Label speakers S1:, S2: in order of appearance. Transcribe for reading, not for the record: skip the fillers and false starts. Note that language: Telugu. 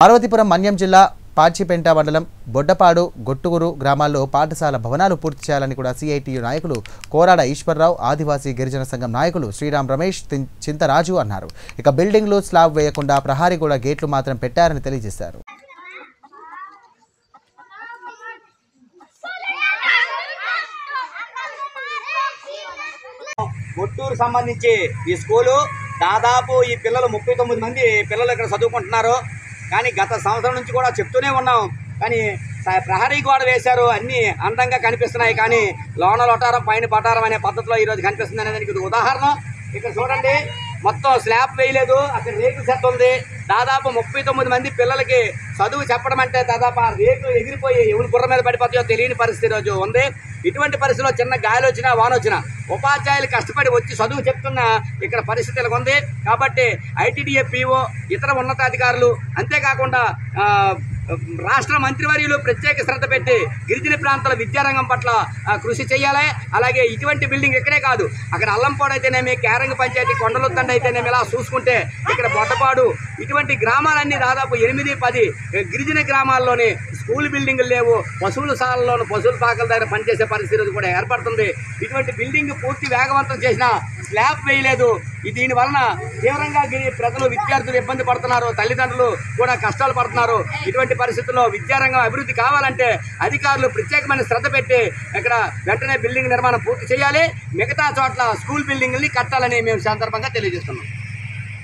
S1: పార్వతీపురం మన్యం జిల్లా పాచిపెంట మండలం బొడ్డపాడు గొట్టుగురు గ్రామాల్లో పాఠశాల భవనాలు పూర్తి చేయాలని కూడా సిఐటియు నాయకులు కోరాడ ఈశ్వర్రావు ఆదివాసీ గిరిజన సంఘం నాయకులు శ్రీరామ్ రమేష్ చింతరాజు అన్నారు. ఇక బిల్డింగ్లు స్లాబ్ వేయకుండా ప్రహారీ గోడ గేట్లు మాత్రం పెట్టారని తెలియజేశారు.
S2: గొట్టూరు సంబంధించి ఈ స్కూలు దాదాపు ఈ పిల్లలు 39 మంది పిల్లలు ఇక్కడ చదువుకుంటున్నారు. కానీ గత సంవత్సరం నుంచి కూడా చెప్తూనే ఉన్నాం. కానీ ప్రహరీ గోడ వేశారు, అన్నీ అందంగా కనిపిస్తున్నాయి. కానీ లోన లొటారం పైన పటారం అనే పద్ధతిలో ఈరోజు కనిపిస్తుంది అనేది దానికి ఉదాహరణ. ఇక్కడ చూడండి, మొత్తం స్లాబ్ వేయలేదు, అక్కడ రేకుల సెట్ ఉంది. దాదాపు 39 మంది పిల్లలకి చదువు చెప్పడం అంటే దాదాపు ఆ రేకులు ఎగిరిపోయి ఎవరి బుర్ర మీద పడిపోతాయో తెలియని పరిస్థితి రోజు ఉంది. ఇటువంటి పరిస్థితిలో చిన్న గాలి వచ్చినా వాన వచ్చినా ఉపాధ్యాయులు కష్టపడి వచ్చి చదువు చెప్తున్న ఇక్కడ పరిస్థితి ఇలా ఉంది. కాబట్టి ఐటీడీఏ పీఓ ఇతర ఉన్నతాధికారులు అంతేకాకుండా రాష్ట్ర మంత్రివర్యులు ప్రత్యేక శ్రద్ధ పెట్టి గిరిజన ప్రాంతాల విద్యారంగం పట్ల కృషి చేయాలి. అలాగే ఇటువంటి బిల్డింగ్ ఇక్కడే కాదు, అక్కడ అల్లంపాడు అయితేనేమి, కేరంగ పంచాయతీ కొండలొద్దండ అయితేనేమి, ఇలా చూసుకుంటే ఇక్కడ బొడ్డపాడు ఇటువంటి గ్రామాలన్నీ దాదాపు 8-10 గిరిజన గ్రామాల్లోని స్కూల్ బిల్డింగులు లేవు. పశువుల శాలలోను పశువుల పాకల దగ్గర పనిచేసే పరిస్థితి కూడా ఏర్పడుతుంది. ఇటువంటి బిల్డింగ్ పూర్తి వేగవంతం చేసినా స్లాబ్ వేయలేదు. దీనివలన తీవ్రంగా ప్రజలు విద్యార్థులు ఇబ్బంది పడుతున్నారు, తల్లిదండ్రులు కూడా కష్టాలు పడుతున్నారు. ఇటువంటి పరిస్థితుల్లో విద్యారంగం అభివృద్ధి కావాలంటే అధికారులు ప్రత్యేకమైన శ్రద్ధ పెట్టి ఇక్కడ వెంటనే బిల్డింగ్ నిర్మాణం పూర్తి చేయాలి. మిగతా చోట్ల స్కూల్ బిల్డింగుల్ని కట్టాలని మేము సందర్భంగా తెలియజేస్తున్నాం.